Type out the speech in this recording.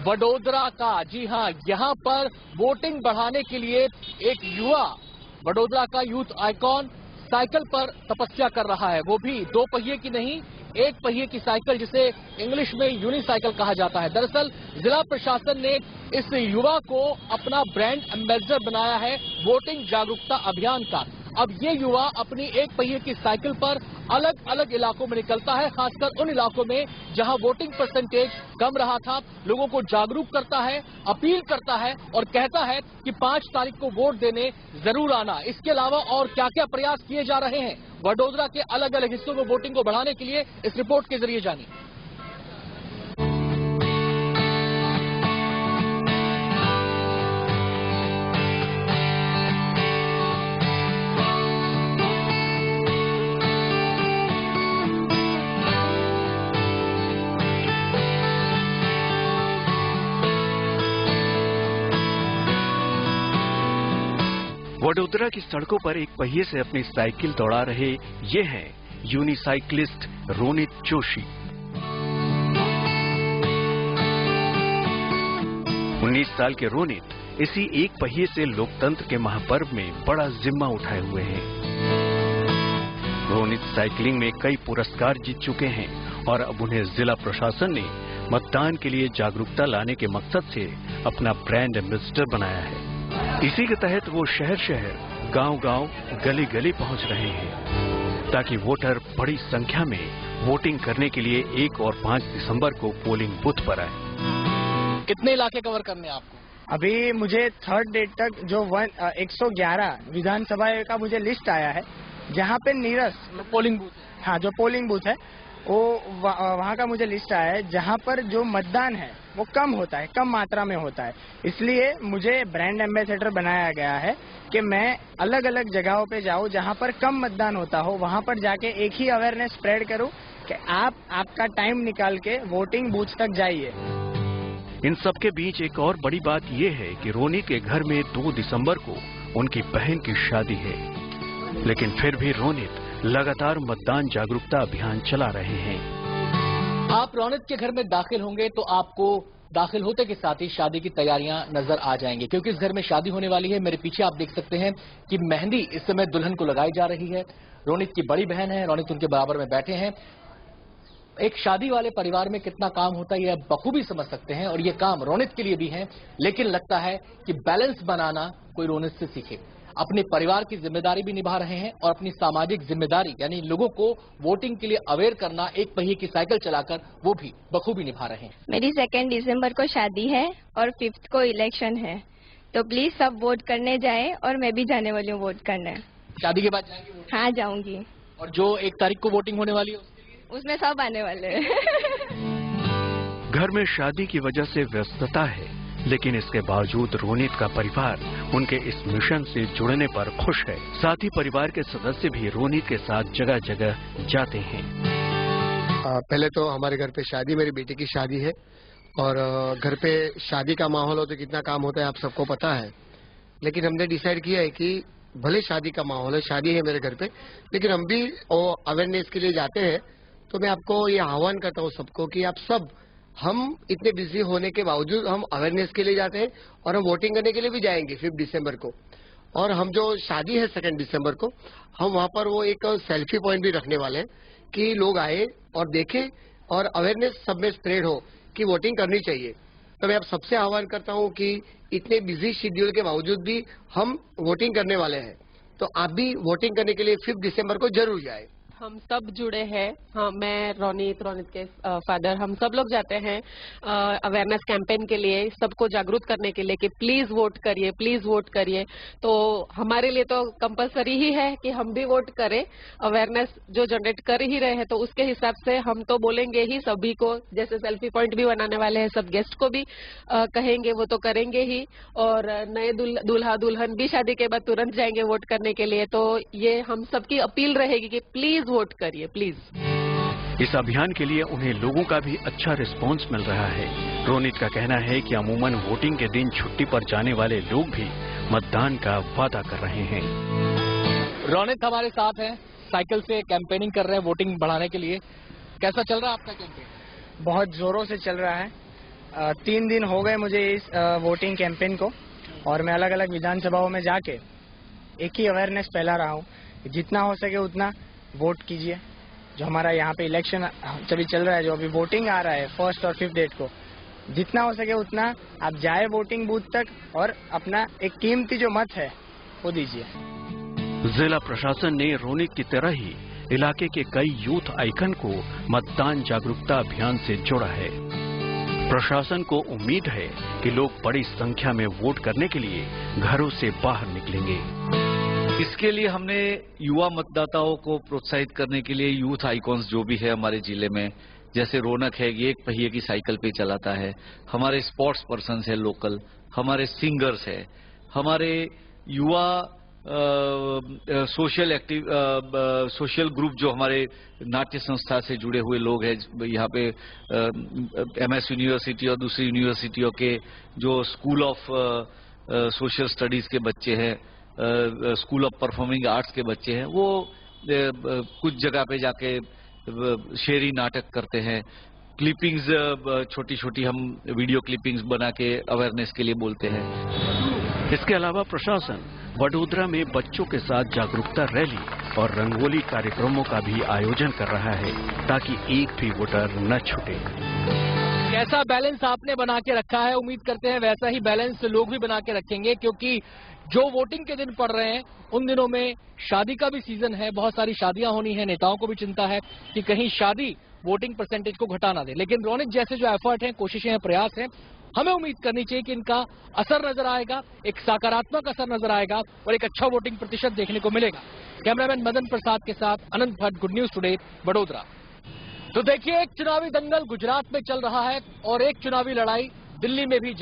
वडोदरा का। जी हां, यहां पर वोटिंग बढ़ाने के लिए एक युवा, वडोदरा का यूथ आइकॉन, साइकिल पर तपस्या कर रहा है। वो भी 2 पहिए की नहीं, 1 पहिए की साइकिल, जिसे इंग्लिश में यूनिसाइकिल कहा जाता है। दरअसल जिला प्रशासन ने इस युवा को अपना ब्रांड एम्बेसडर बनाया है वोटिंग जागरूकता अभियान का। अब ये युवा अपनी 1 पहिए की साइकिल पर अलग अलग इलाकों में निकलता है, खासकर उन इलाकों में जहां वोटिंग परसेंटेज कम रहा था। लोगों को जागरूक करता है, अपील करता है और कहता है कि 5 तारीख को वोट देने जरूर आना। इसके अलावा और क्या क्या प्रयास किए जा रहे हैं वडोदरा के अलग अलग हिस्सों में वोटिंग को बढ़ाने के लिए, इस रिपोर्ट के जरिए जानिए। वडोदरा की सड़कों पर 1 पहिए से अपनी साइकिल दौड़ा रहे ये हैं यूनिसाइक्लिस्ट रोनित जोशी। 19 साल के रोनित इसी 1 पहिए से लोकतंत्र के महापर्व में बड़ा जिम्मा उठाए हुए हैं। रोनित साइकिलिंग में कई पुरस्कार जीत चुके हैं और अब उन्हें जिला प्रशासन ने मतदान के लिए जागरूकता लाने के मकसद से अपना ब्रांड एम्बेसडर बनाया है। इसी के तहत वो शहर शहर, गांव गांव, गली गली पहुंच रहे हैं ताकि वोटर बड़ी संख्या में वोटिंग करने के लिए 1 और 5 दिसंबर को पोलिंग बूथ पर आए। कितने इलाके कवर करने हैं आपको? अभी मुझे 3rd डेट तक जो 111 विधानसभा का मुझे लिस्ट आया है, जहां पे नीरस पोलिंग बूथ, हाँ, जो पोलिंग बूथ है वो वहाँ का मुझे लिस्ट आया है, जहाँ पर जो मतदान है वो कम होता है, कम मात्रा में होता है। इसलिए मुझे ब्रांड एम्बेसडर बनाया गया है कि मैं अलग अलग जगहों पे जाऊँ जहाँ पर कम मतदान होता हो, वहाँ पर जाके एक ही अवेयरनेस स्प्रेड करूँ कि आप आपका टाइम निकाल के वोटिंग बूथ तक जाइए। इन सबके बीच एक और बड़ी बात ये है कि रोनी के घर में 2 दिसंबर को उनकी बहन की शादी है, लेकिन फिर भी रोनित लगातार मतदान जागरूकता अभियान चला रहे हैं। आप रोनित के घर में दाखिल होंगे तो आपको दाखिल होते के साथ ही शादी की तैयारियां नजर आ जाएंगी, क्योंकि इस घर में शादी होने वाली है। मेरे पीछे आप देख सकते हैं कि मेहंदी इस समय दुल्हन को लगाई जा रही है। रोनित की बड़ी बहन है, रोनित उनके बराबर में बैठे हैं। एक शादी वाले परिवार में कितना काम होता है ये आप बखूबी समझ सकते हैं, और ये काम रोनित के लिए भी है। लेकिन लगता है कि बैलेंस बनाना कोई रोनित से सीखे। अपने परिवार की जिम्मेदारी भी निभा रहे हैं और अपनी सामाजिक जिम्मेदारी यानी लोगों को वोटिंग के लिए अवेयर करना, 1 पहिए की साइकिल चलाकर, वो भी बखूबी निभा रहे हैं। मेरी 2 दिसंबर को शादी है और 5th को इलेक्शन है, तो प्लीज सब वोट करने जाएं और मैं भी जाने वाली हूँ वोट करने। शादी के बाद जाएंगे? हाँ, जाऊंगी। और जो 1 तारीख को वोटिंग होने वाली है उसमें सब आने वाले हैं। घर में शादी की वजह से व्यस्तता है, लेकिन इसके बावजूद रोनित का परिवार उनके इस मिशन से जुड़ने पर खुश है। साथ ही परिवार के सदस्य भी रोनित के साथ जगह जगह जाते हैं। पहले तो हमारे घर पे शादी, मेरी बेटी की शादी है, और घर पे शादी का माहौल हो तो कितना काम होता है आप सबको पता है। लेकिन हमने डिसाइड किया है कि भले शादी का माहौल है, शादी है मेरे घर पे, लेकिन हम भी अवेयरनेस के लिए जाते हैं। तो मैं आपको ये आह्वान करता हूँ सबको कि आप सब, हम इतने बिजी होने के बावजूद हम अवेयरनेस के लिए जाते हैं और हम वोटिंग करने के लिए भी जाएंगे 5 दिसंबर को। और हम जो शादी है 2 दिसंबर को, हम वहाँ पर वो एक सेल्फी पॉइंट भी रखने वाले हैं कि लोग आए और देखें और अवेयरनेस सब में स्प्रेड हो कि वोटिंग करनी चाहिए। तो मैं आप सबसे आह्वान करता हूँ कि इतने बिजी शेड्यूल के बावजूद भी हम वोटिंग करने वाले हैं, तो आप भी वोटिंग करने के लिए 5 दिसंबर को जरूर जाए। हम सब जुड़े हैं। हाँ, मैं रोनित के फादर, हम सब लोग जाते हैं अवेयरनेस कैंपेन के लिए, सबको जागरूक करने के लिए कि प्लीज वोट करिए, प्लीज वोट करिए। तो हमारे लिए तो कंपलसरी ही है कि हम भी वोट करें। अवेयरनेस जो जनरेट कर ही रहे हैं तो उसके हिसाब से हम तो बोलेंगे ही सभी को, जैसे सेल्फी पॉइंट भी बनाने वाले हैं, सब गेस्ट को भी कहेंगे, वो तो करेंगे ही। और नए दूल्हा दुल्हन भी शादी के बाद तुरंत जाएंगे वोट करने के लिए। तो ये हम सबकी अपील रहेगी कि प्लीज वोट करिए, प्लीज। इस अभियान के लिए उन्हें लोगों का भी अच्छा रिस्पांस मिल रहा है। रोनित का कहना है कि अमूमन वोटिंग के दिन छुट्टी पर जाने वाले लोग भी मतदान का वादा कर रहे हैं। रोनित हमारे साथ हैं, साइकिल से कैंपेनिंग कर रहे हैं वोटिंग बढ़ाने के लिए। कैसा चल रहा है आपका कैंपेन? बहुत जोरों से चल रहा है 3 दिन हो गए मुझे इस वोटिंग कैंपेन को, और मैं अलग अलग विधानसभाओं में जाके एक ही अवेयरनेस फैला रहा हूँ, जितना हो सके उतना वोट कीजिए। जो हमारा यहाँ पे इलेक्शन अभी चल रहा है, जो अभी वोटिंग आ रहा है 1 और 5 डेट को, जितना हो सके उतना आप जाए वोटिंग बूथ तक और अपना एक कीमती जो मत है वो दीजिए। जिला प्रशासन ने रोनिक की तरह ही इलाके के कई यूथ आइकन को मतदान जागरूकता अभियान से जोड़ा है। प्रशासन को उम्मीद है कि लोग बड़ी संख्या में वोट करने के लिए घरों से बाहर निकलेंगे। इसके लिए हमने युवा मतदाताओं को प्रोत्साहित करने के लिए यूथ आइकॉन्स जो भी है हमारे जिले में, जैसे रौनक है, ये 1 पहिए की साइकिल पे चलाता है, हमारे स्पोर्ट्स पर्सन्स है लोकल, हमारे सिंगर्स है, हमारे युवा सोशल ग्रुप जो हमारे नाट्य संस्था से जुड़े हुए लोग हैं, यहाँ पे MS यूनिवर्सिटी और दूसरी यूनिवर्सिटियों के जो स्कूल ऑफ सोशल स्टडीज के बच्चे हैं, स्कूल ऑफ परफॉर्मिंग आर्ट्स के बच्चे हैं, वो कुछ जगह पे जाके शेरी नाटक करते हैं, क्लिपिंग्स छोटी छोटी हम वीडियो क्लिपिंग्स बना के अवेयरनेस के लिए बोलते हैं। इसके अलावा प्रशासन वडोदरा में बच्चों के साथ जागरूकता रैली और रंगोली कार्यक्रमों का भी आयोजन कर रहा है, ताकि एक भी वोटर न छूटे। कैसा बैलेंस आपने बना के रखा है, उम्मीद करते हैं वैसा ही बैलेंस लोग भी बना के रखेंगे, क्योंकि जो वोटिंग के दिन पड़ रहे हैं उन दिनों में शादी का भी सीजन है, बहुत सारी शादियां होनी है। नेताओं को भी चिंता है कि कहीं शादी वोटिंग परसेंटेज को घटा ना दे, लेकिन रौनिक जैसे जो एफर्ट हैं, कोशिशें हैं, प्रयास हैं, हमें उम्मीद करनी चाहिए कि इनका असर नजर आएगा, एक सकारात्मक असर नजर आएगा और एक अच्छा वोटिंग प्रतिशत देखने को मिलेगा। कैमरामैन मदन प्रसाद के साथ Anant Bhatt, good news today, Vadodara. तो देखिए, एक चुनावी दंगल गुजरात में चल रहा है और एक चुनावी लड़ाई दिल्ली में भी